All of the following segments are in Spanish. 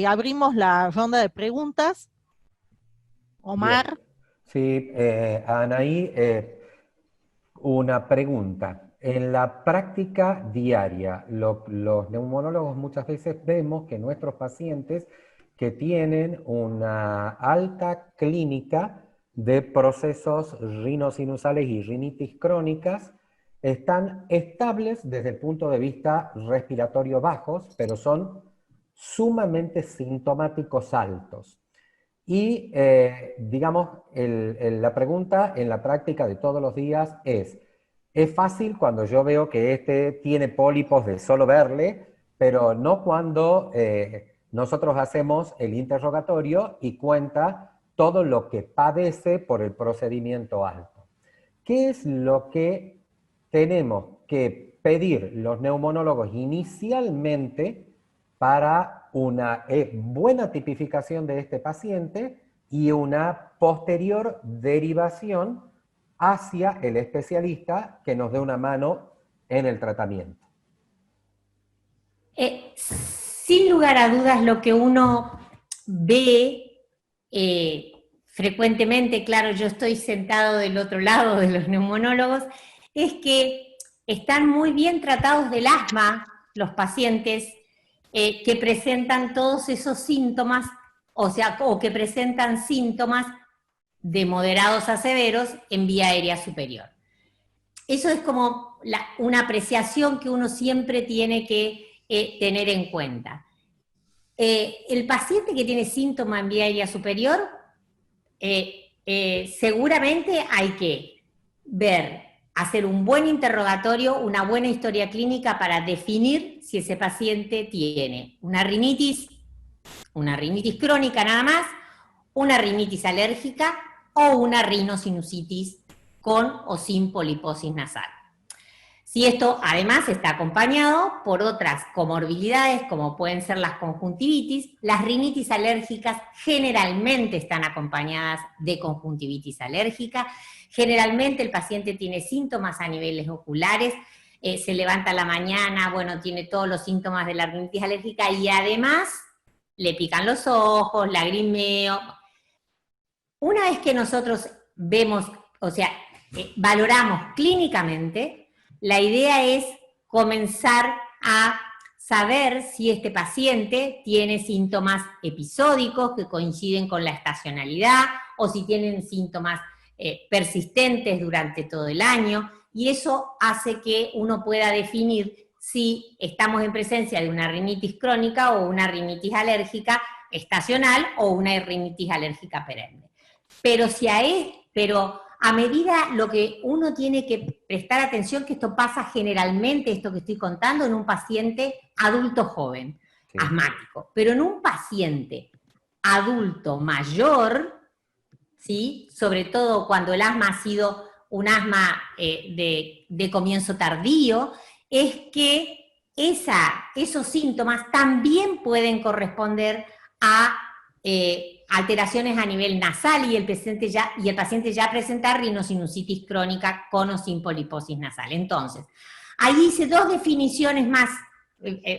abrimos la ronda de preguntas. Omar. Bien. Sí, Anaí, una pregunta. En la práctica diaria, los neumonólogos muchas veces vemos que nuestros pacientes que tienen una alta clínica de procesos rinosinusales y rinitis crónicas están estables desde el punto de vista respiratorio bajos, pero son sumamente sintomáticos altos. Y, digamos, la pregunta en la práctica de todos los días es fácil cuando yo veo que este tiene pólipos de solo verle, pero no cuando nosotros hacemos el interrogatorio y cuenta todo lo que padece por el procedimiento alto. ¿Qué es lo que tenemos que pedir los neumonólogos inicialmente para una buena tipificación de este paciente y una posterior derivación hacia el especialista que nos dé una mano en el tratamiento? Sin lugar a dudas, lo que uno ve frecuentemente, claro, yo estoy sentado del otro lado de los neumonólogos, es que están muy bien tratados del asma los pacientes que presentan todos esos síntomas, o que presentan síntomas de moderados a severos en vía aérea superior. Eso es como una apreciación que uno siempre tiene que tener en cuenta. El paciente que tiene síntoma en vía aérea superior, seguramente hay que hacer un buen interrogatorio, una buena historia clínica para definir si ese paciente tiene una rinitis crónica nada más, una rinitis alérgica o una rinosinusitis con o sin poliposis nasal. Si esto además está acompañado por otras comorbilidades como pueden ser las conjuntivitis, las rinitis alérgicas generalmente están acompañadas de conjuntivitis alérgica, generalmente el paciente tiene síntomas a niveles oculares, se levanta a la mañana, bueno, tiene todos los síntomas de la rinitis alérgica y además le pican los ojos, lagrimeo. Una vez que nosotros vemos, valoramos clínicamente, la idea es comenzar a saber si este paciente tiene síntomas episódicos que coinciden con la estacionalidad o si tienen síntomas persistentes durante todo el año, y eso hace que uno pueda definir si estamos en presencia de una rinitis crónica o una rinitis alérgica estacional o una rinitis alérgica perenne. Pero a medida lo que uno tiene que prestar atención, que esto pasa generalmente, esto que estoy contando, en un paciente adulto joven, sí, asmático, pero en un paciente adulto mayor, ¿sí? Sobre todo cuando el asma ha sido un asma de comienzo tardío, es que esos síntomas también pueden corresponder a alteraciones a nivel nasal y el paciente ya presenta rinosinusitis crónica con o sin poliposis nasal. Entonces, ahí hice dos definiciones más,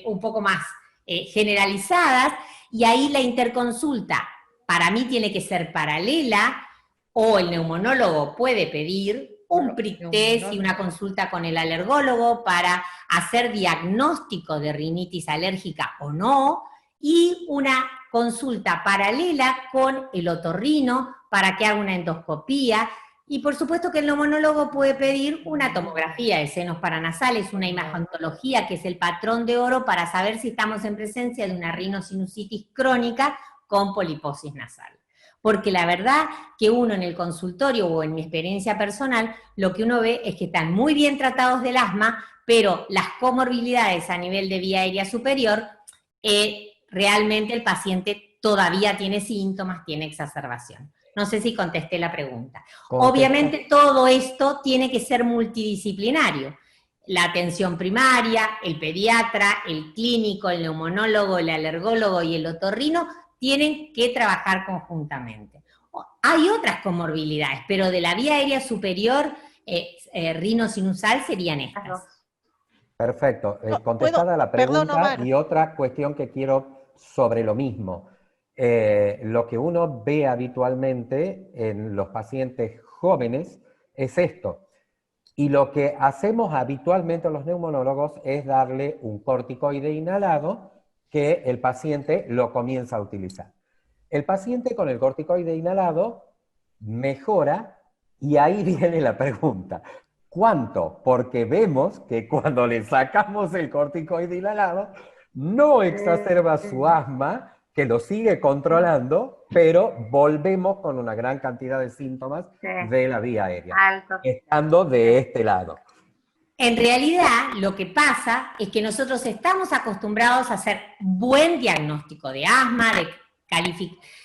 un poco más generalizadas, y ahí la interconsulta para mí tiene que ser paralela, o el neumonólogo puede pedir un prick test y una consulta con el alergólogo para hacer diagnóstico de rinitis alérgica o no, y una consulta paralela con el otorrino para que haga una endoscopía, y por supuesto que el neumonólogo puede pedir una tomografía de senos paranasales, una imagenología, que es el patrón de oro para saber si estamos en presencia de una rinosinusitis crónica con poliposis nasal. Porque la verdad que uno en el consultorio o en mi experiencia personal, lo que uno ve es que están muy bien tratados del asma, pero las comorbilidades a nivel de vía aérea superior, realmente el paciente todavía tiene síntomas, tiene exacerbación. No sé si contesté la pregunta. Obviamente todo esto tiene que ser multidisciplinario. La atención primaria, el pediatra, el clínico, el neumonólogo, el alergólogo y el otorrino tienen que trabajar conjuntamente. Hay otras comorbilidades, pero de la vía aérea superior, rinosinusal serían estas. Perfecto. Contestada la pregunta, Perdón, Omar. y otra cuestión que quiero sobre lo mismo. Lo que uno ve habitualmente en los pacientes jóvenes es esto. Y lo que hacemos habitualmente los neumonólogos es darle un corticoide inhalado que el paciente lo comienza a utilizar. El paciente con el corticoide inhalado mejora y ahí viene la pregunta. ¿Cuánto? Porque vemos que cuando le sacamos el corticoide inhalado no exacerba su asma, que lo sigue controlando, pero volvemos con una gran cantidad de síntomas de la vía aérea, estando de este lado. En realidad, lo que pasa es que nosotros estamos acostumbrados a hacer buen diagnóstico de asma,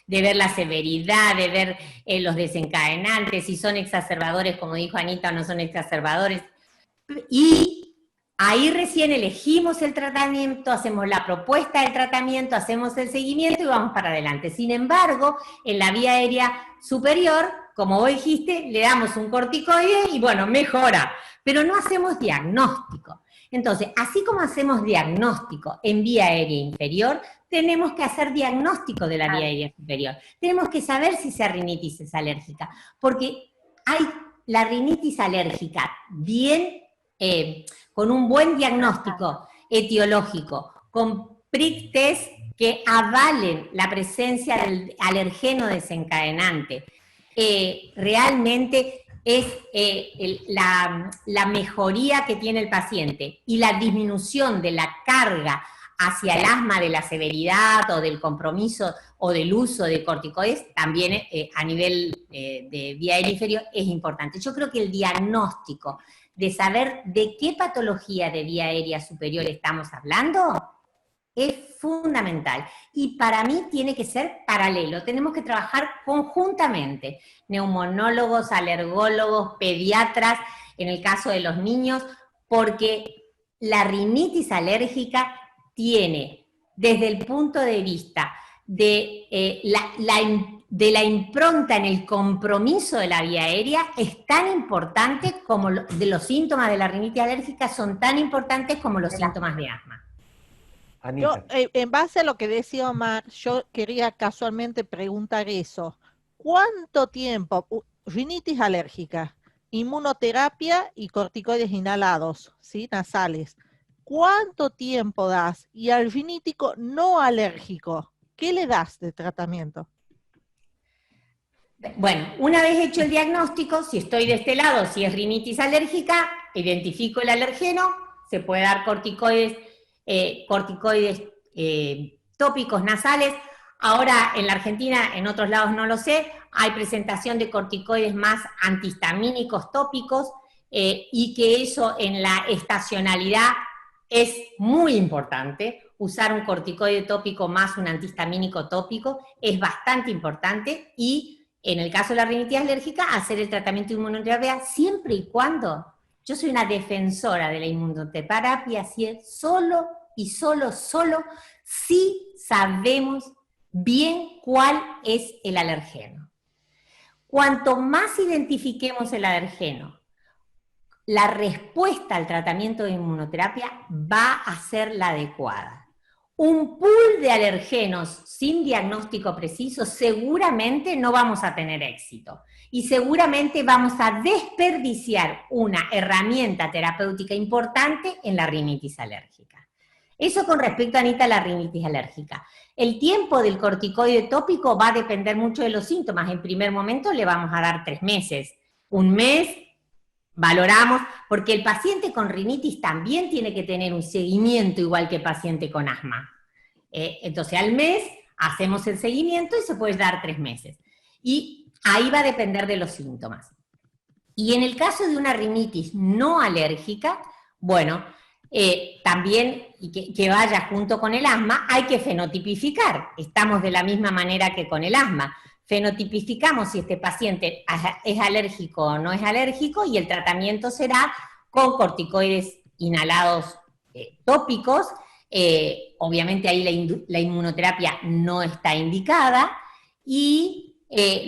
de ver la severidad, de ver los desencadenantes, si son exacerbadores, como dijo Anita, o no son exacerbadores, y ahí recién elegimos el tratamiento, hacemos la propuesta del tratamiento, hacemos el seguimiento y vamos para adelante. Sin embargo, en la vía aérea superior, como vos dijiste, le damos un corticoide y bueno, mejora, pero no hacemos diagnóstico. Entonces, así como hacemos diagnóstico en vía aérea inferior, tenemos que hacer diagnóstico de la vía aérea superior. Tenemos que saber si esa rinitis es alérgica, porque hay la rinitis alérgica bien, con un buen diagnóstico etiológico, con prick test que avalen la presencia del alergeno desencadenante. Realmente es la mejoría que tiene el paciente y la disminución de la carga hacia el asma, de la severidad o del compromiso o del uso de corticoides, también a nivel de vía aérea inferior es importante. Yo creo que el diagnóstico de saber de qué patología de vía aérea superior estamos hablando es fundamental. Y para mí tiene que ser paralelo, tenemos que trabajar conjuntamente, neumonólogos, alergólogos, pediatras, en el caso de los niños, porque la rinitis alérgica tiene, desde el punto de vista de la impronta en el compromiso de la vía aérea, es tan importante como de los síntomas de la rinitis alérgica son tan importantes como los síntomas de asma. Yo, en base a lo que decía Omar, yo quería casualmente preguntar eso. ¿Cuánto tiempo, rinitis alérgica, inmunoterapia y corticoides inhalados, ¿sí? Nasales? ¿Cuánto tiempo das? Y al rinítico no alérgico, ¿qué le das de tratamiento? Bueno, una vez hecho el diagnóstico, si estoy de este lado, si es rinitis alérgica, identifico el alergeno, se puede dar corticoides tópicos nasales. Ahora en la Argentina, en otros lados no lo sé, hay presentación de corticoides más antihistamínicos tópicos y que eso en la estacionalidad es muy importante. Usar un corticoide tópico más un antihistamínico tópico es bastante importante y en el caso de la rinitis alérgica hacer el tratamiento de inmunoterapia siempre y cuando. Yo soy una defensora de la inmunoterapia, si es solo si sabemos bien cuál es el alergeno. Cuanto más identifiquemos el alergeno, la respuesta al tratamiento de inmunoterapia va a ser la adecuada. Un pool de alergenos sin diagnóstico preciso seguramente no vamos a tener éxito. Y seguramente vamos a desperdiciar una herramienta terapéutica importante en la rinitis alérgica. Eso con respecto, Anita, a la rinitis alérgica. El tiempo del corticoide tópico va a depender mucho de los síntomas. En primer momento le vamos a dar 3 meses. 1 mes, valoramos, porque el paciente con rinitis también tiene que tener un seguimiento igual que el paciente con asma. Entonces al mes hacemos el seguimiento y se puede dar 3 meses. Y ahí va a depender de los síntomas. Y en el caso de una rinitis no alérgica, bueno, también, y que vaya junto con el asma, hay que fenotipificar. Estamos de la misma manera que con el asma. Fenotipificamos si este paciente es alérgico o no es alérgico y el tratamiento será con corticoides inhalados tópicos. Obviamente ahí la inmunoterapia no está indicada y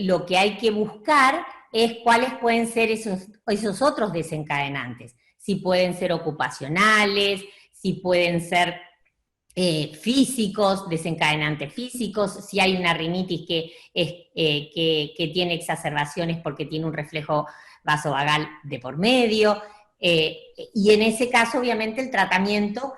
lo que hay que buscar es cuáles pueden ser esos otros desencadenantes. Si pueden ser ocupacionales, si pueden ser físicos, desencadenantes físicos, si hay una rinitis que tiene exacerbaciones porque tiene un reflejo vasovagal de por medio, y en ese caso obviamente el tratamiento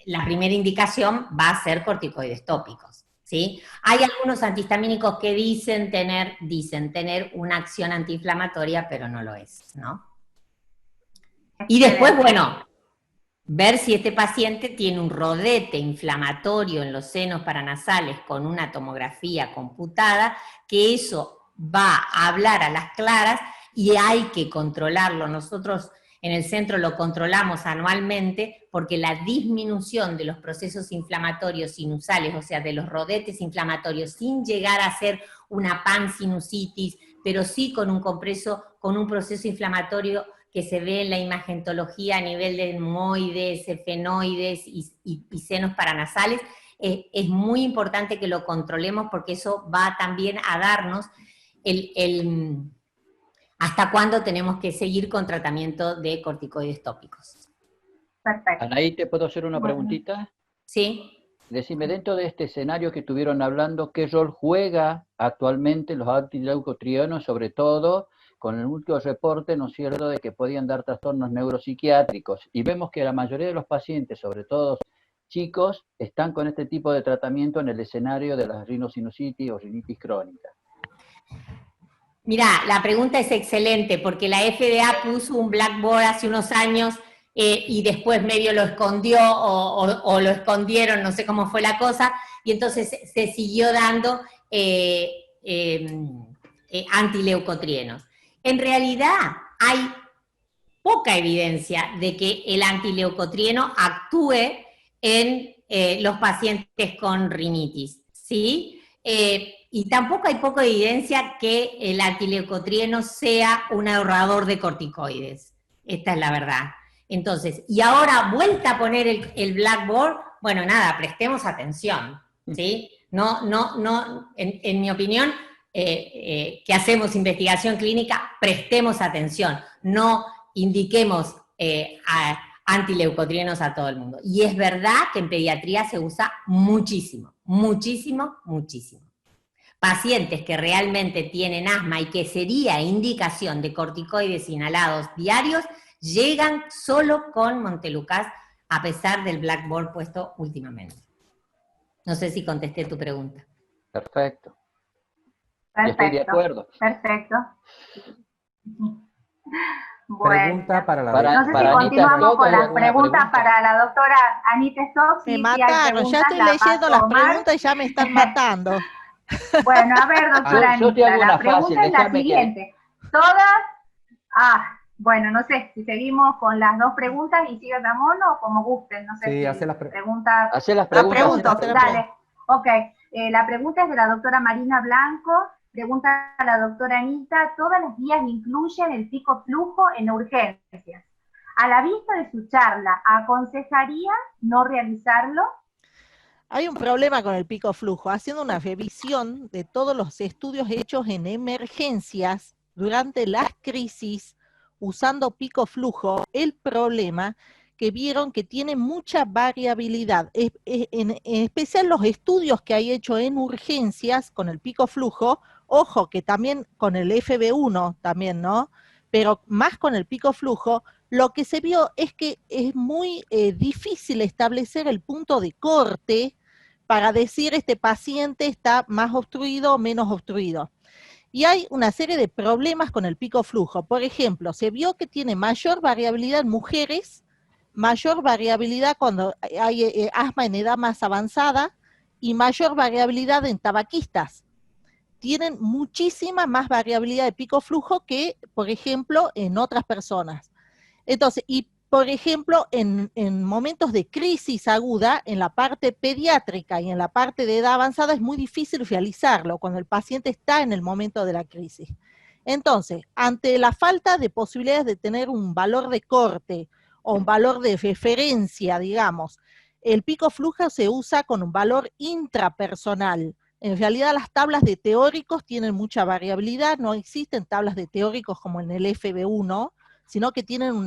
la primera indicación va a ser corticoides tópicos, ¿sí? Hay algunos antihistamínicos que dicen tener una acción antiinflamatoria, pero no lo es, ¿no? Y después, bueno, ver si este paciente tiene un rodete inflamatorio en los senos paranasales con una tomografía computada, que eso va a hablar a las claras y hay que controlarlo. Nosotros en el centro lo controlamos anualmente porque la disminución de los procesos inflamatorios sinusales, o sea, de los rodetes inflamatorios, sin llegar a ser una pansinusitis, pero sí con un proceso inflamatorio que se ve en la imagentología a nivel de etmoides, efenoides y senos paranasales, es muy importante que lo controlemos porque eso va también a darnos hasta cuándo tenemos que seguir con tratamiento de corticoides tópicos. Perfecto. Anaí, ¿te puedo hacer una preguntita? Sí. Decime, dentro de este escenario que estuvieron hablando, ¿qué rol juega actualmente los antileucotrienos, sobre todo con el último reporte, ¿no es cierto?, de que podían dar trastornos neuropsiquiátricos? Y vemos que la mayoría de los pacientes, sobre todo chicos, están con este tipo de tratamiento en el escenario de la rinosinusitis o rinitis crónica. Mirá, la pregunta es excelente, porque la FDA puso un Blackboard hace unos años y después medio lo escondió o lo escondieron, no sé cómo fue la cosa, y entonces se siguió dando antileucotrienos. En realidad hay poca evidencia de que el antileucotrieno actúe en los pacientes con rinitis, ¿sí? Y tampoco hay poca evidencia que el antileucotrieno sea un ahorrador de corticoides. Esta es la verdad. Entonces, y ahora vuelta a poner el Blackboard, bueno, nada, prestemos atención, ¿sí? En mi opinión, que hacemos investigación clínica, prestemos atención, no indiquemos antileucotrienos a todo el mundo. Y es verdad que en pediatría se usa muchísimo, muchísimo, muchísimo. Pacientes que realmente tienen asma y que sería indicación de corticoides inhalados diarios, llegan solo con Montelukast, a pesar del Blackboard puesto últimamente. No sé si contesté tu pregunta. Perfecto. Estoy de acuerdo. Perfecto. Bueno, pregunta para la no sé si continuamos con las preguntas para la doctora Anita Stock. Me mataron, ya estoy leyendo las preguntas y ya me están matando. Bueno, a ver, doctora Anita, la pregunta es la siguiente. Bueno, no sé si seguimos con las dos preguntas y sigue Ramón o como gusten, no sé. Sí, si hace las preguntas. Hace las preguntas. Dale. Ok, la pregunta es de la doctora Marina Blanco. Pregunta a la doctora Anita, ¿todas las guías incluyen el pico flujo en urgencias? A la vista de su charla, ¿aconsejaría no realizarlo? Hay un problema con el pico flujo. Haciendo una revisión de todos los estudios hechos en emergencias durante las crisis, usando pico flujo, el problema que vieron que tiene mucha variabilidad, en especial los estudios que hay hecho en urgencias con el pico flujo, ojo que también con el FB1 también, ¿no? Pero más con el pico flujo, lo que se vio es que es muy difícil establecer el punto de corte para decir este paciente está más obstruido o menos obstruido. Y hay una serie de problemas con el pico flujo. Por ejemplo, se vio que tiene mayor variabilidad en mujeres, mayor variabilidad cuando hay asma en edad más avanzada y mayor variabilidad en tabaquistas. Tienen muchísima más variabilidad de pico flujo que, por ejemplo, en otras personas. Entonces, y por ejemplo, en momentos de crisis aguda, en la parte pediátrica y en la parte de edad avanzada es muy difícil realizarlo cuando el paciente está en el momento de la crisis. Entonces, ante la falta de posibilidades de tener un valor de corte o un valor de referencia, digamos, el pico flujo se usa con un valor intrapersonal. En realidad las tablas de teóricos tienen mucha variabilidad, no existen tablas de teóricos como en el FB1, sino que tienen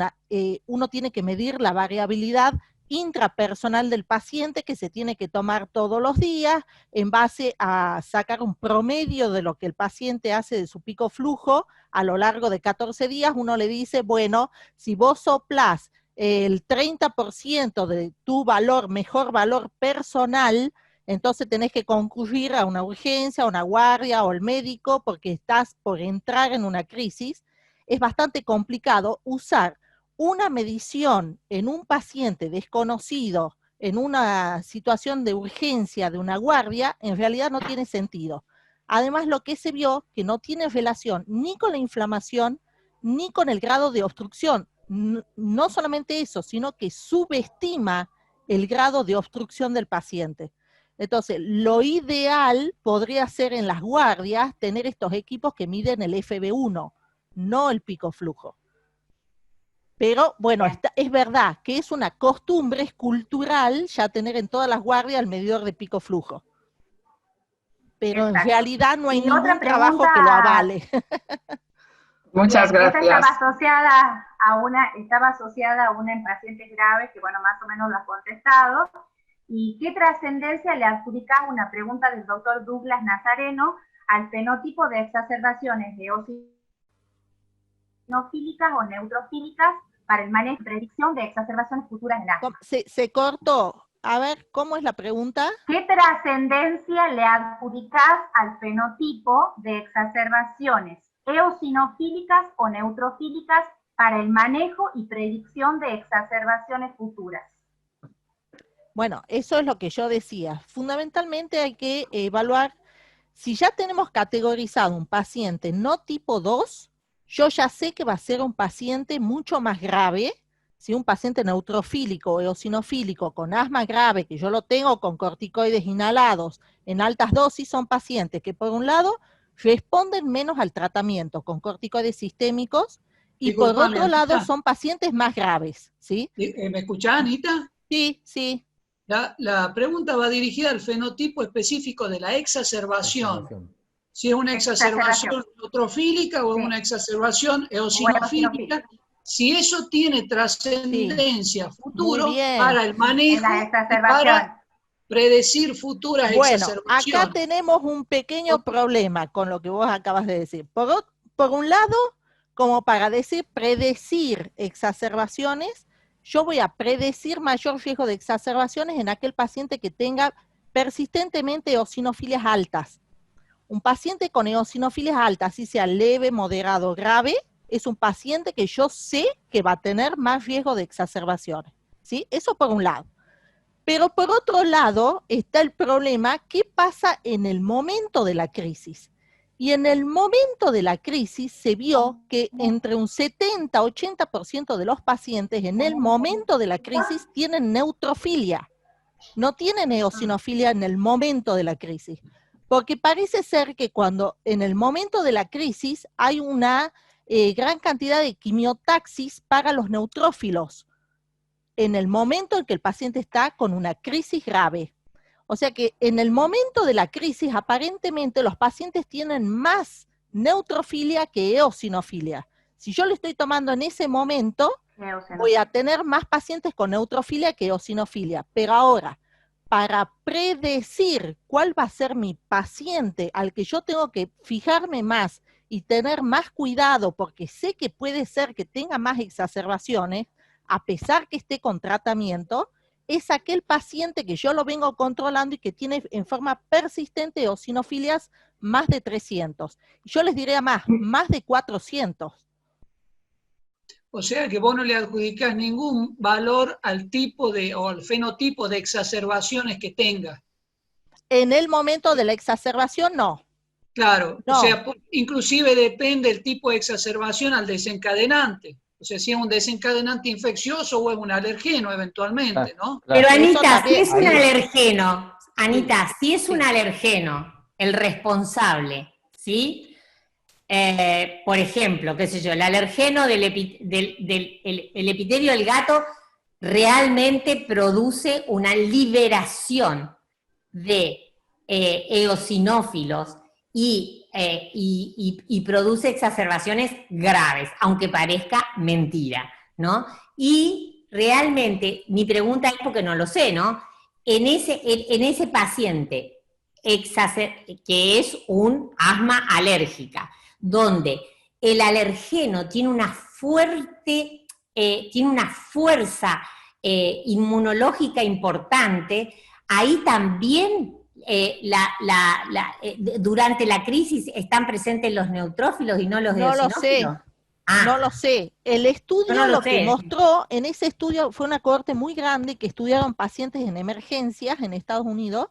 uno tiene que medir la variabilidad intrapersonal del paciente que se tiene que tomar todos los días en base a sacar un promedio de lo que el paciente hace de su pico flujo a lo largo de 14 días. Uno le dice, bueno, si vos soplás el 30% de tu valor, mejor valor personal, entonces tenés que concurrir a una urgencia, a una guardia o al médico porque estás por entrar en una crisis. Es bastante complicado usar una medición en un paciente desconocido, en una situación de urgencia de una guardia, en realidad no tiene sentido. Además, lo que se vio, que no tiene relación ni con la inflamación, ni con el grado de obstrucción. No solamente eso, sino que subestima el grado de obstrucción del paciente. Entonces, lo ideal podría ser en las guardias tener estos equipos que miden el FB1, no el pico flujo. Pero bueno, es verdad que es una costumbre, es cultural ya tener en todas las guardias el medidor de pico flujo. Pero en realidad no hay ningún trabajo que lo avale. Muchas gracias. Esta estaba asociada a una en pacientes graves, que bueno, más o menos lo has contestado. ¿Y qué trascendencia le adjudicás, una pregunta del doctor Douglas Nazareno, al fenotipo de exacerbaciones de eosinofílicas o neutrofílicas para el manejo y predicción de exacerbaciones futuras en asma? Se cortó. A ver, ¿cómo es la pregunta? ¿Qué trascendencia le adjudicás al fenotipo de exacerbaciones eosinofílicas o neutrofílicas para el manejo y predicción de exacerbaciones futuras? Bueno, eso es lo que yo decía. Fundamentalmente hay que evaluar, si ya tenemos categorizado un paciente no tipo 2, yo ya sé que va a ser un paciente mucho más grave. Si un paciente neutrofílico o eosinofílico con asma grave, que yo lo tengo con corticoides inhalados en altas dosis, son pacientes que por un lado responden menos al tratamiento con corticoides sistémicos y por otro lado son pacientes más graves, ¿sí? ¿Me escuchás, Anita? Sí, sí. La pregunta va dirigida al fenotipo específico de la exacerbación. Si es una exacerbación neutrofílica o una exacerbación eosinofílica, si eso tiene trascendencia futuro para el manejo y para predecir futuras exacerbaciones. Acá tenemos un pequeño problema con lo que vos acabas de decir. Por un lado, como para predecir exacerbaciones, yo voy a predecir mayor riesgo de exacerbaciones en aquel paciente que tenga persistentemente eosinofilias altas. Un paciente con eosinofilias altas, así sea leve, moderado, grave, es un paciente que yo sé que va a tener más riesgo de exacerbaciones, ¿sí? Eso por un lado. Pero por otro lado está el problema, ¿qué pasa en el momento de la crisis? Y en el momento de la crisis se vio que entre un 70-80% de los pacientes en el momento de la crisis tienen neutrofilia, no tienen eosinofilia en el momento de la crisis. Porque parece ser que cuando en el momento de la crisis hay una gran cantidad de quimiotaxis para los neutrófilos, en el momento en que el paciente está con una crisis grave. O sea que en el momento de la crisis, aparentemente los pacientes tienen más neutrofilia que eosinofilia. Si yo le estoy tomando en ese momento, voy a tener más pacientes con neutrofilia que eosinofilia. Pero ahora, para predecir cuál va a ser mi paciente al que yo tengo que fijarme más y tener más cuidado porque sé que puede ser que tenga más exacerbaciones, a pesar que esté con tratamiento, es aquel paciente que yo lo vengo controlando y que tiene en forma persistente eosinofilias más de 300. Yo les diré más de 400. O sea que vos no le adjudicás ningún valor al tipo o al fenotipo de exacerbaciones que tenga. En el momento de la exacerbación, no. Claro, no. O sea, inclusive depende el tipo de exacerbación al desencadenante. O sea, si es un desencadenante infeccioso o es un alergeno eventualmente, ¿no? Pero Anita, si es un alergeno, si es un alergeno, el responsable, ¿sí? Por ejemplo, qué sé yo, el alergeno del epitelio del gato realmente produce una liberación de eosinófilos y produce exacerbaciones graves, aunque parezca mentira, ¿no? Y realmente, mi pregunta es porque no lo sé, ¿no? En ese paciente que es un asma alérgica, donde el alergeno tiene una fuerza inmunológica importante, ahí también durante la crisis están presentes los neutrófilos y no los eosinófilos. No lo sé. El estudio lo que mostró, en ese estudio fue una cohorte muy grande que estudiaron pacientes en emergencias en Estados Unidos,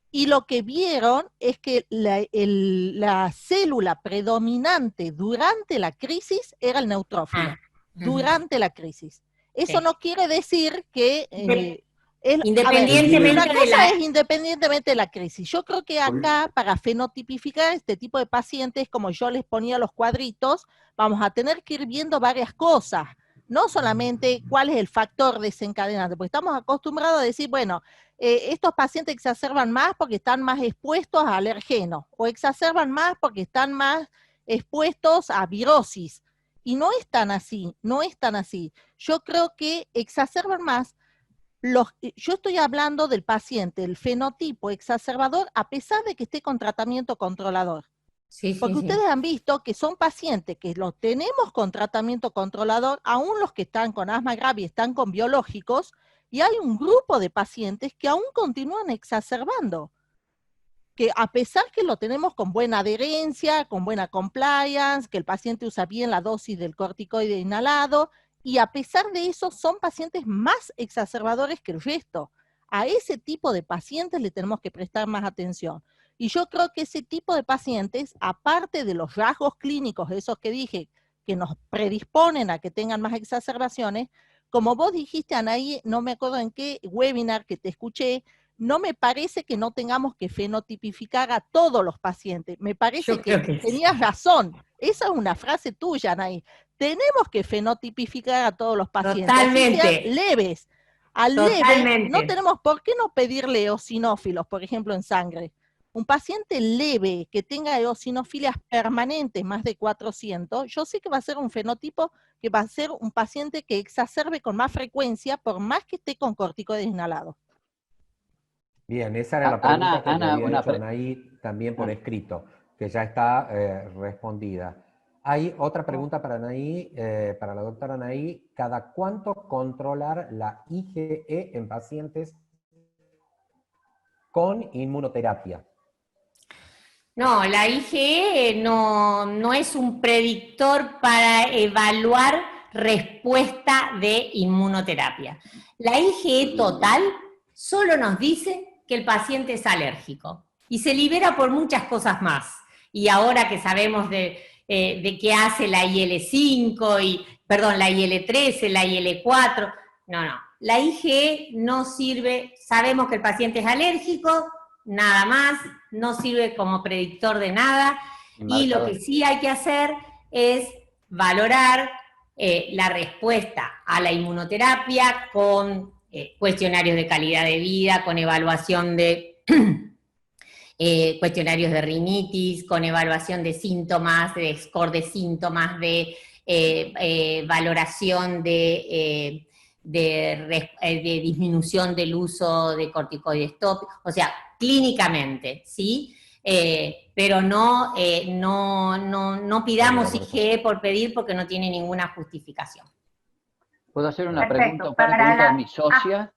y lo que vieron es que la célula predominante durante la crisis era el neutrófilo, durante la crisis. Eso no quiere decir que... independientemente de la crisis. Yo creo que acá, para fenotipificar este tipo de pacientes, como yo les ponía los cuadritos, vamos a tener que ir viendo varias cosas, no solamente cuál es el factor desencadenante, porque estamos acostumbrados a decir, bueno, estos pacientes exacerban más porque están más expuestos a alergenos, o exacerban más porque están más expuestos a virosis, y no es tan así, no es tan así. Yo creo que exacerban más yo estoy hablando del paciente, el fenotipo exacerbador, a pesar de que esté con tratamiento controlador. Porque ustedes han visto que son pacientes que los tenemos con tratamiento controlador, aún los que están con asma grave y están con biológicos, y hay un grupo de pacientes que aún continúan exacerbando. Que a pesar que lo tenemos con buena adherencia, con buena compliance, que el paciente usa bien la dosis del corticoide inhalado, y a pesar de eso son pacientes más exacerbadores que el resto. A ese tipo de pacientes le tenemos que prestar más atención. Y yo creo que ese tipo de pacientes, aparte de los rasgos clínicos, esos que dije, que nos predisponen a que tengan más exacerbaciones, como vos dijiste, Anaí, no me acuerdo en qué webinar que te escuché, no me parece que no tengamos que fenotipificar a todos los pacientes. Me parece que tenías razón. Esa es una frase tuya, Anaí. Tenemos que fenotipificar a todos los pacientes. Totalmente. Así sean leves. Al leve, no tenemos por qué no pedirle eosinófilos, por ejemplo, en sangre. Un paciente leve que tenga eosinofilias permanentes, más de 400, yo sé que va a ser un fenotipo que va a ser un paciente que exacerbe con más frecuencia, por más que esté con corticoides inhalados. Bien, esa era la pregunta que le había hecho Anaí también por escrito, que ya está respondida. Hay otra pregunta para Anaí, para la doctora Anaí. ¿Cada cuánto controlar la IgE en pacientes con inmunoterapia? No, la IgE no es un predictor para evaluar respuesta de inmunoterapia. La IgE total solo nos dice que el paciente es alérgico y se libera por muchas cosas más. Y ahora que sabemos de qué hace la IL-5, la IL-13, la IL-4, no. La IgE no sirve, sabemos que el paciente es alérgico, nada más, no sirve como predictor de nada, y lo que sí hay que hacer es valorar la respuesta a la inmunoterapia con cuestionarios de calidad de vida, con evaluación de cuestionarios de rinitis, con evaluación de síntomas, de score de síntomas, de valoración de disminución del uso de corticoides tópicos, o sea, clínicamente, ¿sí? Pero no pidamos IgE por pedir porque no tiene ninguna justificación. ¿Puedo hacer una pregunta, un par de preguntas a mi socia?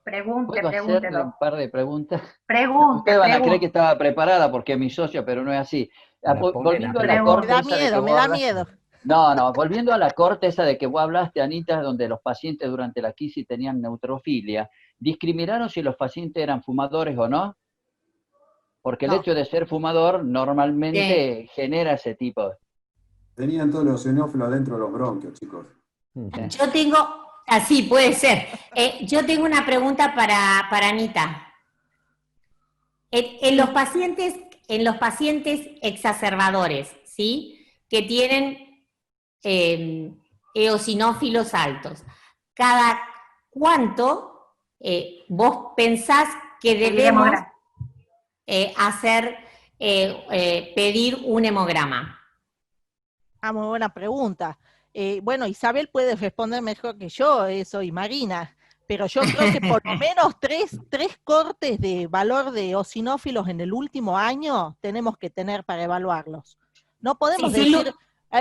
Pregunte, ¿Puedo hacerle un par de preguntas? Pregunte. Ustedes van a creer que estaba preparada porque es mi socia, pero no es así. Volviendo a la corte me da miedo. No, volviendo a la corte esa de que vos hablaste, Anita, donde los pacientes durante la crisis tenían neutrofilia, ¿discriminaron si los pacientes eran fumadores o no? Porque el hecho de ser fumador normalmente genera ese tipo. Tenían todos los eosinófilos dentro de los bronquios, chicos. Yo tengo, así puede ser. Yo tengo una pregunta para Anita. En los pacientes exacerbadores, ¿sí? Que tienen eosinófilos altos, ¿cada cuánto vos pensás que debemos pedir un hemograma? Muy buena pregunta. Bueno, Isabel puede responder mejor que yo, eso, y Marina, pero yo creo que por lo menos tres cortes de valor de eosinófilos en el último año tenemos que tener para evaluarlos. No podemos decir...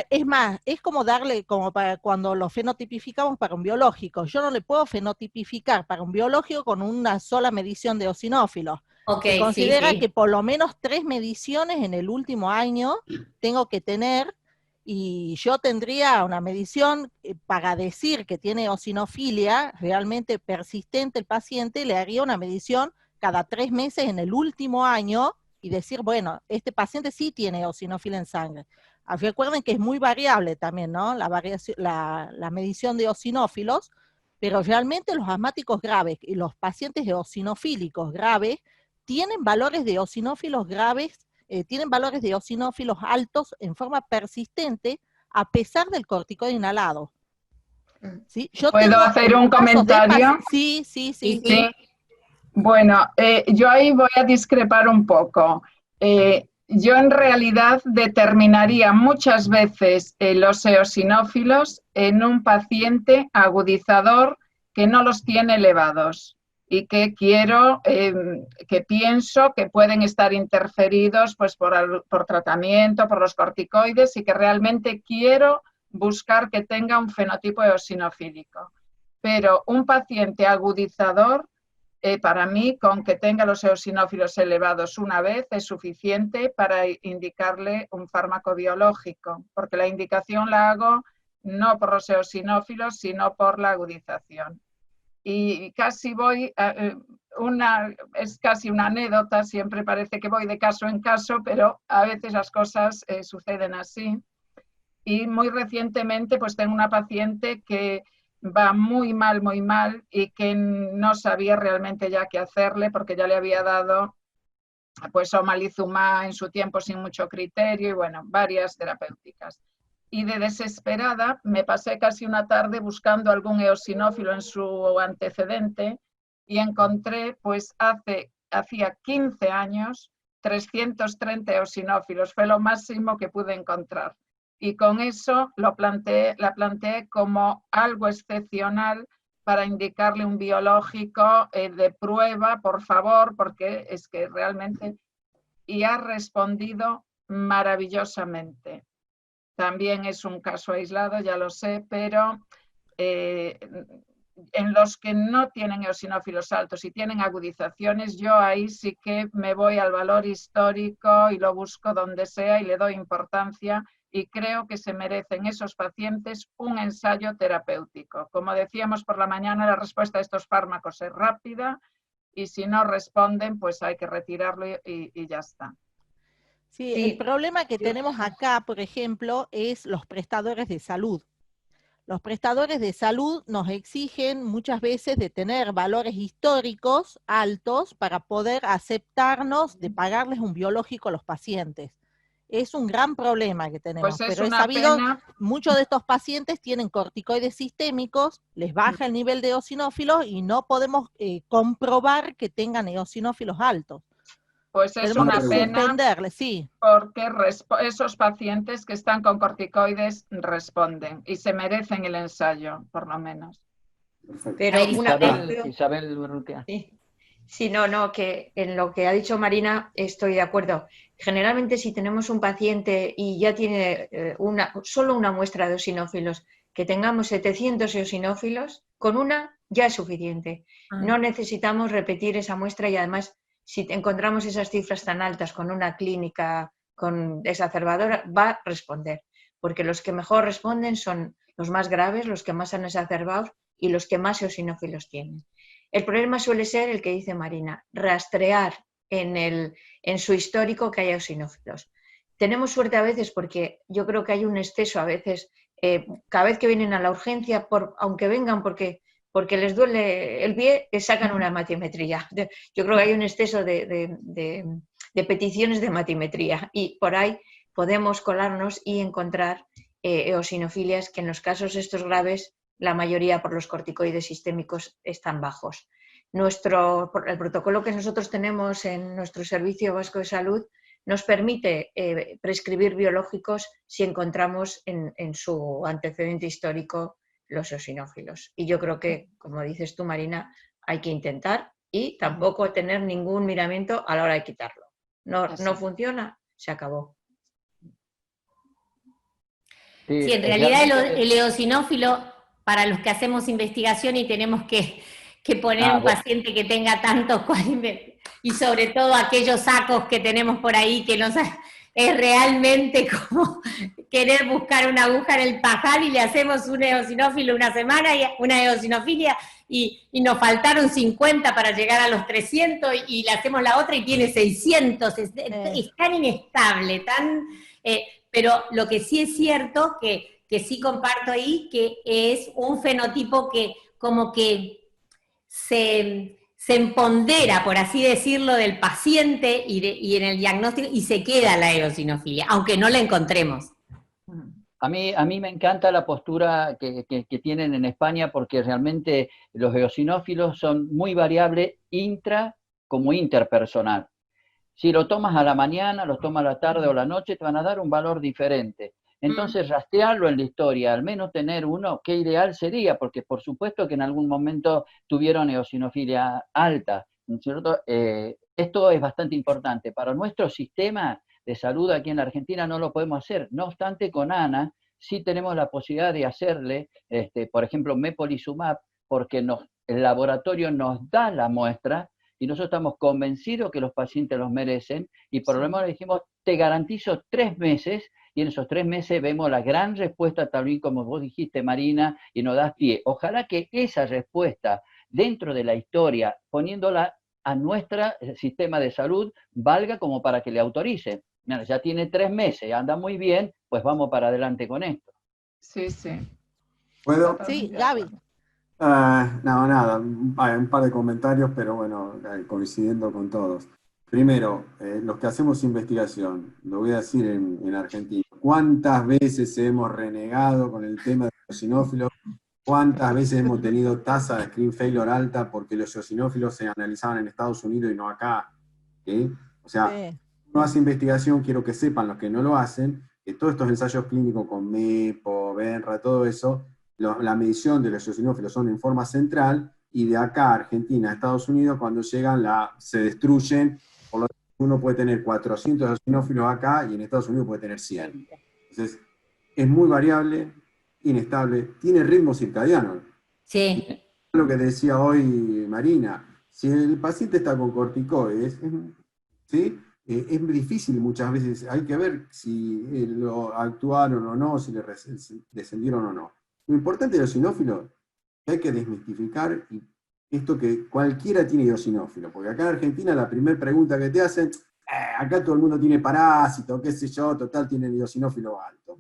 Es más, es como darle, como para cuando lo fenotipificamos para un biológico. Yo no le puedo fenotipificar para un biológico con una sola medición de eosinófilos. Se considera que por lo menos 3 mediciones en el último año tengo que tener, y yo tendría una medición para decir que tiene eosinofilia realmente persistente el paciente, le haría una medición cada 3 meses en el último año y decir, bueno, este paciente sí tiene eosinofilia en sangre. Recuerden que es muy variable también, ¿no? La medición de eosinófilos, pero realmente los asmáticos graves y los pacientes eosinofílicos graves tienen valores de eosinófilos graves, tienen valores de eosinófilos altos en forma persistente a pesar del corticoide inhalado. ¿Sí? ¿Puedo hacer un comentario? Sí. Bueno, yo ahí voy a discrepar un poco. Yo en realidad determinaría muchas veces los eosinófilos en un paciente agudizador que no los tiene elevados y que que pienso que pueden estar interferidos pues, por tratamiento, por los corticoides y que realmente quiero buscar que tenga un fenotipo eosinofílico. Pero un paciente agudizador, para mí, con que tenga los eosinófilos elevados una vez es suficiente para indicarle un fármaco biológico, porque la indicación la hago no por los eosinófilos, sino por la agudización. Y casi voy, es casi una anécdota, siempre parece que voy de caso en caso, pero a veces las cosas suceden así. Y muy recientemente pues tengo una paciente que va muy mal y que no sabía realmente ya qué hacerle porque ya le había dado pues omalizumab en su tiempo sin mucho criterio y bueno, varias terapéuticas. Y de desesperada me pasé casi una tarde buscando algún eosinófilo en su antecedente y encontré pues hacía 15 años 330 eosinófilos, fue lo máximo que pude encontrar. Y con eso la planteé como algo excepcional para indicarle un biológico de prueba, por favor, porque es que realmente... Y ha respondido maravillosamente. También es un caso aislado, ya lo sé, pero en los que no tienen eosinófilos altos y tienen agudizaciones, yo ahí sí que me voy al valor histórico y lo busco donde sea y le doy importancia. Y creo que se merecen esos pacientes un ensayo terapéutico. Como decíamos por la mañana, la respuesta a estos fármacos es rápida y si no responden, pues hay que retirarlo y ya está. Sí, el problema que tenemos acá, por ejemplo, es los prestadores de salud. Los prestadores de salud nos exigen muchas veces de tener valores históricos altos para poder aceptarnos de pagarles un biológico a los pacientes. Es un gran problema que tenemos, pues pero he sabido, muchos de estos pacientes tienen corticoides sistémicos, les baja el nivel de eosinófilos y no podemos comprobar que tengan eosinófilos altos. Pues es tenemos una pena, sí. Porque esos pacientes que están con corticoides responden y se merecen el ensayo, por lo menos. Pero Isabel Urrutia. Sí, no, que en lo que ha dicho Marina estoy de acuerdo. Generalmente si tenemos un paciente y ya tiene solo una muestra de eosinófilos, que tengamos 700 eosinófilos, con una ya es suficiente. No necesitamos repetir esa muestra y además si encontramos esas cifras tan altas con una clínica con exacerbadora, va a responder. Porque los que mejor responden son los más graves, los que más han exacerbado y los que más eosinófilos tienen. El problema suele ser el que dice Marina, rastrear en su histórico que haya eosinófilos. Tenemos suerte a veces porque yo creo que hay un exceso a veces, cada vez que vienen a la urgencia, aunque vengan porque les duele el pie, sacan una hematimetría. Yo creo que hay un exceso de peticiones de hematimetría y por ahí podemos colarnos y encontrar eosinofilias que en los casos estos graves la mayoría por los corticoides sistémicos están bajos. El protocolo que nosotros tenemos en nuestro Servicio Vasco de Salud nos permite prescribir biológicos si encontramos en su antecedente histórico los eosinófilos. Y yo creo que, como dices tú, Marina, hay que intentar y tampoco tener ningún miramiento a la hora de quitarlo. No funciona, se acabó. Sí, en realidad el eosinófilo, para los que hacemos investigación y tenemos que poner un paciente que tenga tantos y sobre todo aquellos sacos que tenemos por ahí que es realmente como querer buscar una aguja en el pajar y le hacemos un eosinófilo una semana, una eosinofilia, y nos faltaron 50 para llegar a los 300 y le hacemos la otra y tiene 600, es tan inestable, pero lo que sí es cierto, que sí comparto ahí, que es un fenotipo que como que se empodera, por así decirlo, del paciente y en el diagnóstico, y se queda la eosinofilia, aunque no la encontremos. A mí me encanta la postura que tienen en España, porque realmente los eosinófilos son muy variables como interpersonal. Si lo tomas a la mañana, lo tomas a la tarde o la noche, te van a dar un valor diferente. Entonces, rastrearlo en la historia, al menos tener uno, qué ideal sería, porque por supuesto que en algún momento tuvieron eosinofilia alta, ¿no es cierto? Esto es bastante importante. Para nuestro sistema de salud aquí en la Argentina no lo podemos hacer. No obstante, con Ana sí tenemos la posibilidad de hacerle, por ejemplo, mepolizumab, porque el laboratorio nos da la muestra y nosotros estamos convencidos que los pacientes los merecen, y por lo menos le dijimos, te garantizo 3 meses, y en esos 3 meses vemos la gran respuesta, también como vos dijiste, Marina, y nos das pie. Ojalá que esa respuesta, dentro de la historia, poniéndola a nuestro sistema de salud, valga como para que le autoricen. Mira, ya tiene 3 meses, anda muy bien, pues vamos para adelante con esto. Sí, sí. ¿Puedo? Sí, Gaby. No, nada, hay un par de comentarios, pero bueno, coincidiendo con todos. Primero, los que hacemos investigación, lo voy a decir en Argentina, ¿cuántas veces hemos renegado con el tema de los eosinófilos? ¿Cuántas veces hemos tenido tasa de screen failure alta porque los eosinófilos se analizaban en Estados Unidos y no acá? ¿Sí? O sea, uno hace investigación, quiero que sepan los que no lo hacen, que todos estos ensayos clínicos con MEPO, BENRA, todo eso, la medición de los eosinófilos son en forma central, y de acá a Argentina, a Estados Unidos, cuando llegan se destruyen, por lo tanto uno puede tener 400 eosinófilos acá y en Estados Unidos puede tener 100. Entonces, es muy variable, inestable, tiene ritmo circadiano. Sí. Lo que decía hoy Marina, si el paciente está con corticoides, ¿sí? Es difícil muchas veces, hay que ver si lo actuaron o no, si le descendieron o no. Lo importante de los eosinófilos es que hay que desmistificar esto, que cualquiera tiene eosinófilo, porque acá en Argentina la primera pregunta que te hacen, acá todo el mundo tiene parásito, qué sé yo, total tiene el eosinófilo alto.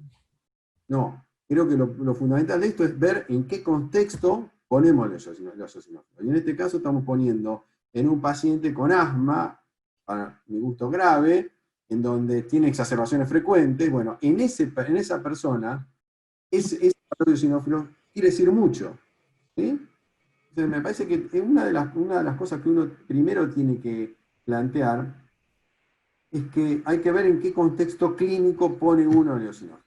No, creo que lo fundamental de esto es ver en qué contexto ponemos los eosinófilos. Y en este caso estamos poniendo en un paciente con asma, para mi gusto grave, en donde tiene exacerbaciones frecuentes. Bueno, en esa persona, ese valor de eosinófilos quiere decir mucho, ¿sí? Entonces me parece que una de las cosas que uno primero tiene que plantear es que hay que ver en qué contexto clínico pone uno el eosinófilo,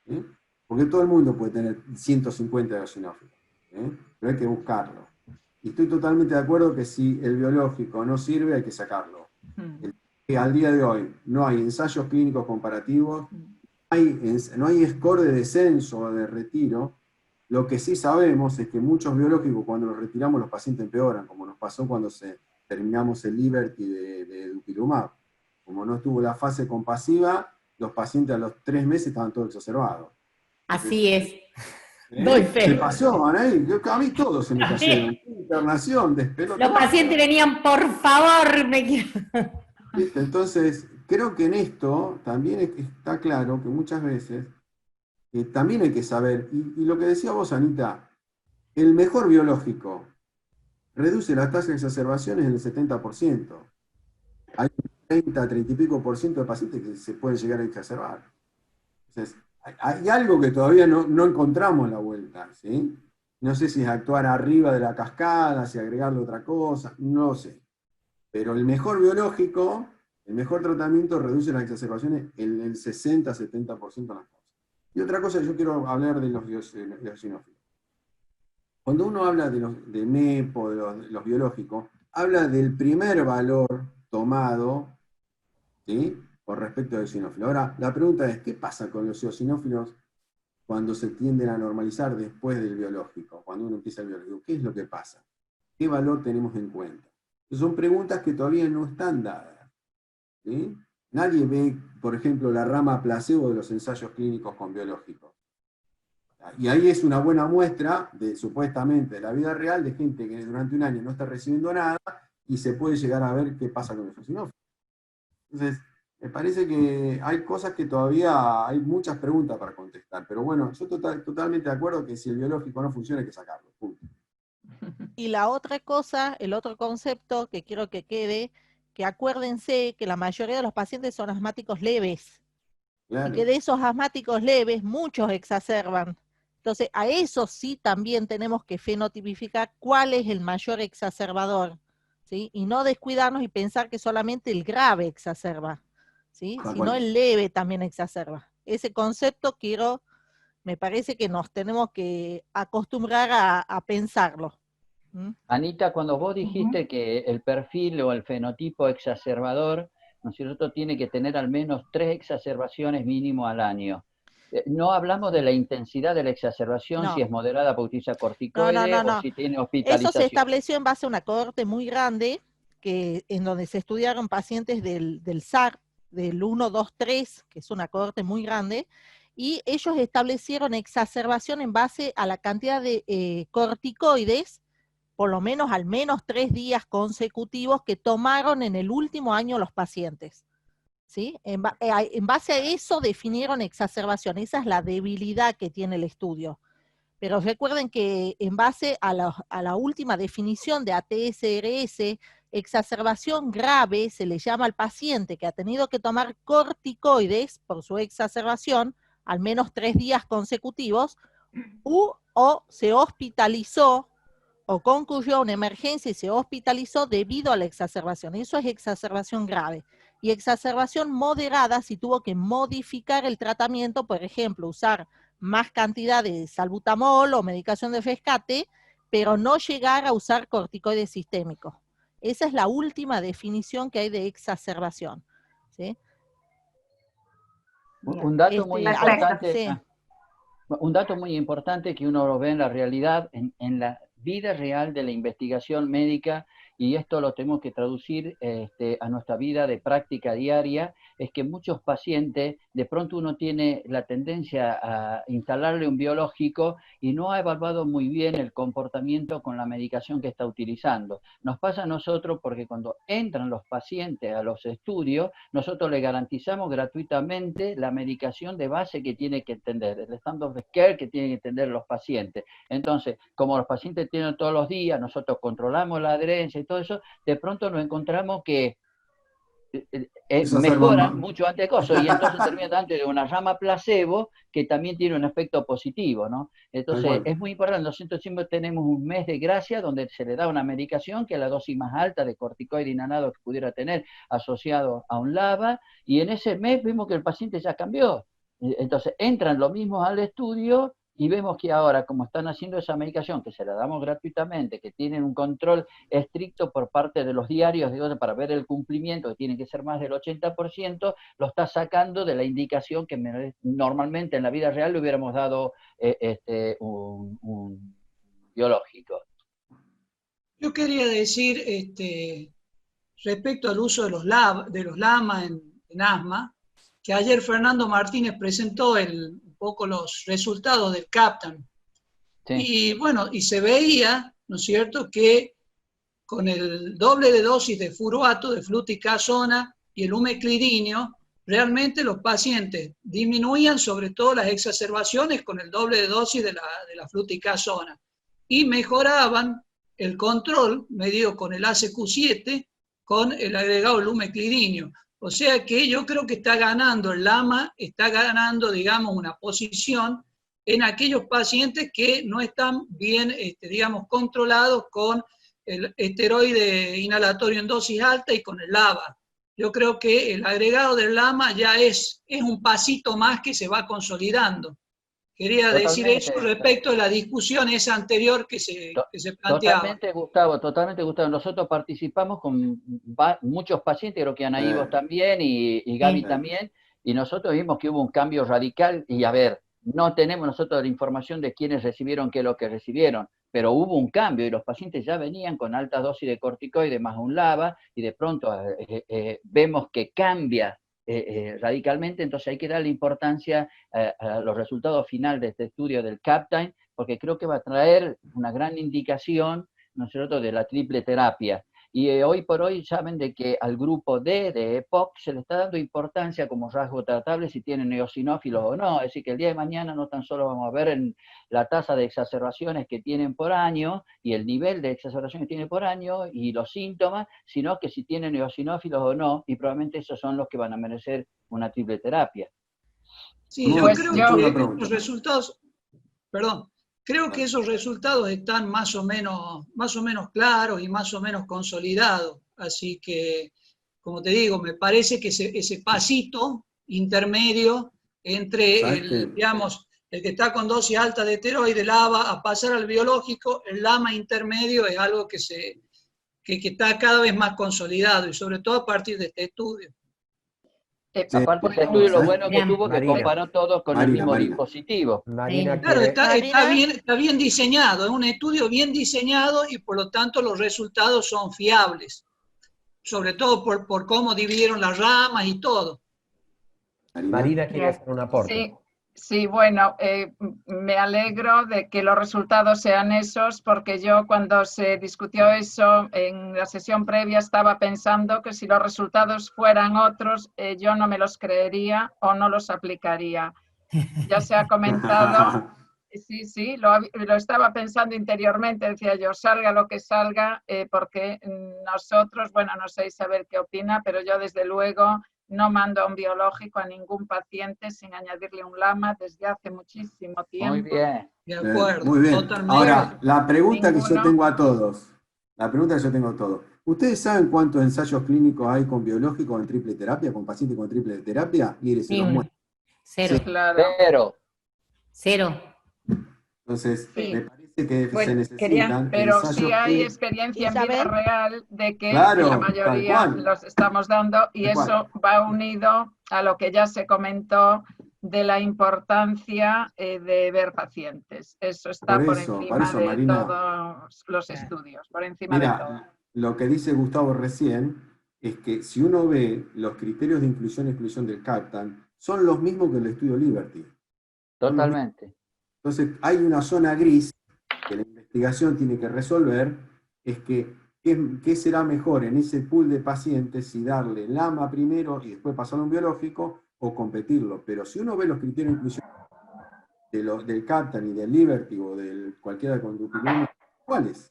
¿sí? Porque todo el mundo puede tener 150 eosinófilos, ¿sí? Pero hay que buscarlo. Y estoy totalmente de acuerdo que si el biológico no sirve, hay que sacarlo. Al día de hoy no hay ensayos clínicos comparativos, no hay score de descenso o de retiro. Lo que sí sabemos es que muchos biológicos, cuando los retiramos, los pacientes empeoran, como nos pasó cuando terminamos el Liberty de dupilumab. Como no estuvo la fase compasiva, los pacientes a los 3 meses estaban todos exacerbados. Así es. Doy fe. Se pasó, Anaí. A mí todos se me cayeron. Internación, despelotó. Los pacientes venían, por favor, me quiero. Entonces, creo que en esto también está claro que muchas veces también hay que saber, y lo que decía vos, Anita, el mejor biológico reduce la tasa de exacerbaciones en el 70%. Hay un 30 y pico por ciento de pacientes que se pueden llegar a exacerbar. Entonces, hay algo que todavía no encontramos la vuelta, ¿sí? No sé si es actuar arriba de la cascada, si agregarle otra cosa, no sé. Pero el mejor biológico El mejor tratamiento reduce las exacerbaciones en el 60-70% de las cosas. Y otra cosa, yo quiero hablar de los eosinófilos. Cuando uno habla de MEPO, de los biológicos, habla del primer valor tomado, ¿sí?, con respecto al eosinófilo. Ahora, la pregunta es, ¿qué pasa con los eosinófilos cuando se tienden a normalizar después del biológico? Cuando uno empieza el biológico, ¿qué es lo que pasa? ¿Qué valor tenemos en cuenta? Son preguntas que todavía no están dadas, ¿sí? Nadie ve, por ejemplo, la rama placebo de los ensayos clínicos con biológicos. Y ahí es una buena muestra, supuestamente, de la vida real, de gente que durante un año no está recibiendo nada, y se puede llegar a ver qué pasa con los eosinófilos. Entonces, me parece que hay cosas que todavía hay muchas preguntas para contestar, pero bueno, yo totalmente de acuerdo que si el biológico no funciona hay que sacarlo, punto. Y la otra cosa, el otro concepto que quiero que quede, que acuérdense que la mayoría de los pacientes son asmáticos leves, Claro. y que de esos asmáticos leves muchos exacerban. Entonces, a eso sí también tenemos que fenotipificar cuál es el mayor exacerbador, ¿sí? Y no descuidarnos y pensar que solamente el grave exacerba, ¿sí? Sino el leve también exacerba. Ese concepto me parece que nos tenemos que acostumbrar a pensarlo. Anita, cuando vos dijiste que el perfil o el fenotipo exacerbador, ¿no es cierto?, tiene que tener al menos 3 exacerbaciones mínimo al año. No hablamos de la intensidad de la exacerbación, No. si es moderada porque utiliza corticoides o si tiene hospitalización. Eso se estableció en base a una cohorte muy grande, en donde se estudiaron pacientes del SAR, del 1, 2, 3, que es una cohorte muy grande, y ellos establecieron exacerbación en base a la cantidad de corticoides, por lo menos al menos 3 días consecutivos que tomaron en el último año los pacientes. ¿Sí? En base a eso definieron exacerbación. Esa es la debilidad que tiene el estudio. Pero recuerden que en base a la última definición de ATSRS, exacerbación grave se le llama al paciente que ha tenido que tomar corticoides por su exacerbación al menos 3 días consecutivos, o se hospitalizó o concurrió a una emergencia y se hospitalizó debido a la exacerbación. Eso es exacerbación grave. Y exacerbación moderada si tuvo que modificar el tratamiento, por ejemplo, usar más cantidad de salbutamol o medicación de rescate, pero no llegar a usar corticoides sistémicos. Esa es la última definición que hay de exacerbación, ¿sí? Un dato muy importante, sí. Un dato muy importante que uno lo ve en la realidad, en la vida real de la investigación médica, y esto lo tenemos que traducir a nuestra vida de práctica diaria, es que muchos pacientes, de pronto uno tiene la tendencia a instalarle un biológico y no ha evaluado muy bien el comportamiento con la medicación que está utilizando. Nos pasa a nosotros porque cuando entran los pacientes a los estudios, nosotros le garantizamos gratuitamente la medicación de base que tiene que entender, el standard of care que tienen que entender los pacientes. Entonces, como los pacientes tienen todos los días, nosotros controlamos la adherencia y todo eso, de pronto nos encontramos que mejoran mucho antes de cosas, y entonces termina antes de una rama placebo que también tiene un efecto positivo, ¿no? Entonces es muy importante. Nosotros siempre tenemos un mes de gracia donde se le da una medicación que es la dosis más alta de corticoide inhalado que pudiera tener asociado a un LABA, y en ese mes vemos que el paciente ya cambió. Entonces entran los mismos al estudio y vemos que ahora, como están haciendo esa medicación, que se la damos gratuitamente, que tienen un control estricto por parte de los diarios, para ver el cumplimiento, que tiene que ser más del 80%, lo está sacando de la indicación que normalmente en la vida real le hubiéramos dado un biológico. Yo quería decir, respecto al uso de los LAMA en asma, que ayer Fernando Martínez presentó un poco los resultados del CAPTAN. Sí. Y bueno, y se veía, ¿no es cierto?, que con el doble de dosis de furoato, de fluticasona y el umeclidinio, realmente los pacientes disminuían sobre todo las exacerbaciones con el doble de dosis de la fluticasona y mejoraban el control medido con el ACQ7 con el agregado del umeclidinio. O sea que yo creo que está ganando el LAMA, está ganando, digamos, una posición en aquellos pacientes que no están bien, digamos, controlados con el esteroide inhalatorio en dosis alta y con el LABA. yo creo que el agregado del lama ya es un pasito más que se va consolidando. Quería decir eso respecto a la discusión esa anterior que se planteaba. Totalmente, Gustavo. Nosotros participamos con muchos pacientes, creo que Anaí vos también y Gaby también, y nosotros vimos que hubo un cambio radical, y a ver, no tenemos nosotros la información de quiénes recibieron qué es lo que recibieron, pero hubo un cambio y los pacientes ya venían con altas dosis de corticoides más un LABA, y de pronto vemos que cambia radicalmente. Entonces hay que darle importancia a los resultados finales de este estudio del CAPTAIN, porque creo que va a traer una gran indicación, ¿no es cierto?, de la triple terapia. Y hoy por hoy saben de que al grupo D de EPOC se le está dando importancia como rasgo tratable si tienen eosinófilos o no. Es decir, que el día de mañana no tan solo vamos a ver en la tasa de exacerbaciones que tienen por año y el nivel de exacerbaciones que tienen por año y los síntomas, sino que si tienen eosinófilos o no, y probablemente esos son los que van a merecer una triple terapia. Sí, yo creo que los resultados, creo que esos resultados están más o menos claros y más o menos consolidados. Así que, como te digo, me parece que ese pasito intermedio entre el que está con dosis alta de esteroide, LABA, a pasar al biológico, el LAMA intermedio es algo que está cada vez más consolidado, y sobre todo a partir de este estudio. Aparte, este estudio lo bueno que tuvo que comparó todos con el mismo dispositivo. Claro, está bien diseñado, es un estudio bien diseñado y por lo tanto los resultados son fiables, sobre todo por cómo dividieron las ramas y todo. Marina quiere hacer un aporte. Sí, bueno, me alegro de que los resultados sean esos, porque yo cuando se discutió eso en la sesión previa estaba pensando que si los resultados fueran otros, yo no me los creería o no los aplicaría. Ya se ha comentado, sí, lo estaba pensando interiormente, decía yo, salga lo que salga, porque nosotros, bueno, no sé Isabel qué opina, pero yo desde luego no mando a un biológico a ningún paciente sin añadirle un LAMA desde hace muchísimo tiempo. Muy bien. De acuerdo. Muy bien. Totalmente. Ahora, la pregunta que yo tengo a todos. ¿Ustedes saben cuántos ensayos clínicos hay con biológicos en triple terapia, con pacientes con triple terapia? Mire, se los muestro. Cero. Sí. Claro. Cero. Entonces, me parece que se necesitan. Pero sí hay experiencia en vida real de que claro, la mayoría los estamos dando, y eso va unido a lo que ya se comentó de la importancia de ver pacientes. Eso está por encima de Marina, todos los estudios, por encima de todo. Lo que dice Gustavo recién es que si uno ve los criterios de inclusión y exclusión del CAPTAIN, son los mismos que el estudio Liberty. Totalmente. Entonces, hay una zona gris que la investigación tiene que resolver, es que ¿qué será mejor en ese pool de pacientes, si darle LAMA primero y después pasarlo a un biológico o competirlo? Pero si uno ve los criterios de inclusión del CAPTAIN y del Liberty o de cualquiera con dupilumab, ¿cuáles?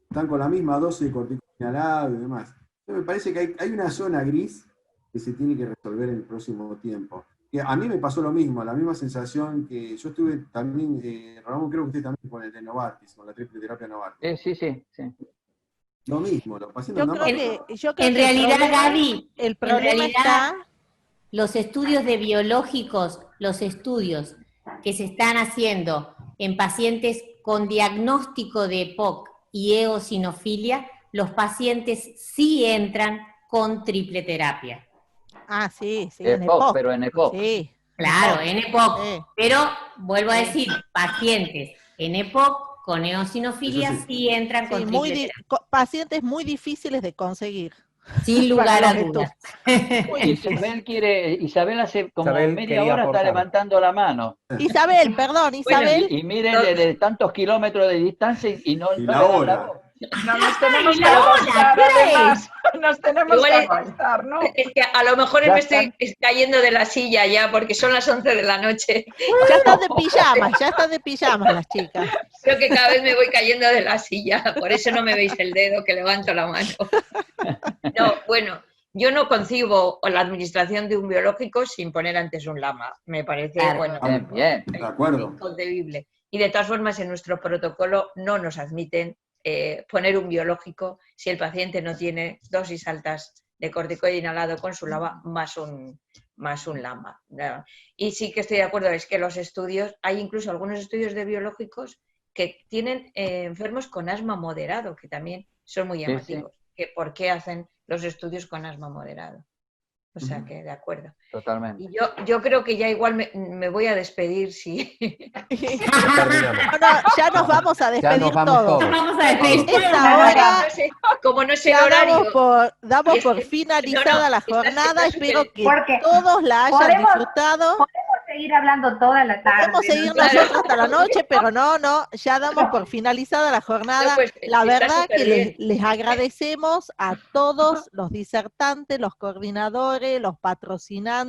Están con la misma dosis de corticosteroide y demás. Entonces me parece que hay una zona gris que se tiene que resolver en el próximo tiempo. A mí me pasó lo mismo, la misma sensación que yo estuve también, Ramón, creo que usted también con el de Novartis, con la triple terapia Novartis. Sí. Lo mismo, los pacientes yo creo que en realidad, Gaby, el problema está... Los estudios de biológicos, los estudios que se están haciendo en pacientes con diagnóstico de EPOC y eosinofilia, los pacientes sí entran con triple terapia. Sí, en EPOC. Pero en EPOC. Sí. Claro, en EPOC. Sí. Pero, vuelvo a decir, pacientes en EPOC con eosinofilia sí entran con triple terapia. Pacientes muy difíciles de conseguir. Sin lugar a dudas. Isabel hace como media hora está levantando la mano. Isabel, perdón, Isabel. Bueno, y miren de tantos kilómetros de distancia y no la hora. No nos tenemos que aguantar, además. Nos tenemos que aguantar, ¿no? Es que a lo mejor me estoy cayendo de la silla ya, porque son las 11 de la noche. Ya están de pijamas las chicas. Creo que cada vez me voy cayendo de la silla, por eso no me veis el dedo que levanto la mano. No, bueno, yo no concibo la administración de un biológico sin poner antes un LAMA. Me parece, bien. De acuerdo. Inconcebible. Y de todas formas, en nuestro protocolo no nos admiten poner un biológico si el paciente no tiene dosis altas de corticoide inhalado con su LABA más un LAMA. Y sí que estoy de acuerdo, es que los estudios, hay incluso algunos estudios de biológicos que tienen enfermos con asma moderado, que también son muy llamativos. Que ¿por qué hacen los estudios con asma moderado? O sea que, de acuerdo. Totalmente. Y yo creo que ya igual me voy a despedir, sí. No, ya nos vamos a despedir todos. Vamos a despedir. Esta hora, como no sé el ya horario. damos por finalizada la jornada. Espero que todos la hayan disfrutado. Podemos seguir hablando toda la tarde. Podemos seguir nosotros hasta la noche, pero no, ya damos por finalizada la jornada. No, pues, la verdad que bien. les agradecemos a todos los disertantes, los coordinadores, los patrocinantes,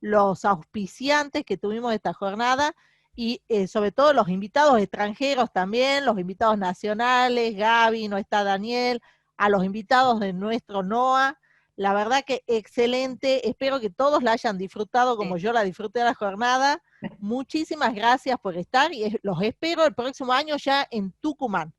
los auspiciantes que tuvimos esta jornada y sobre todo los invitados extranjeros también, los invitados nacionales, Gaby, no está Daniel, a los invitados de nuestro NOA. La verdad que excelente, espero que todos la hayan disfrutado como yo la disfruté de la jornada. Muchísimas gracias por estar y los espero el próximo año ya en Tucumán.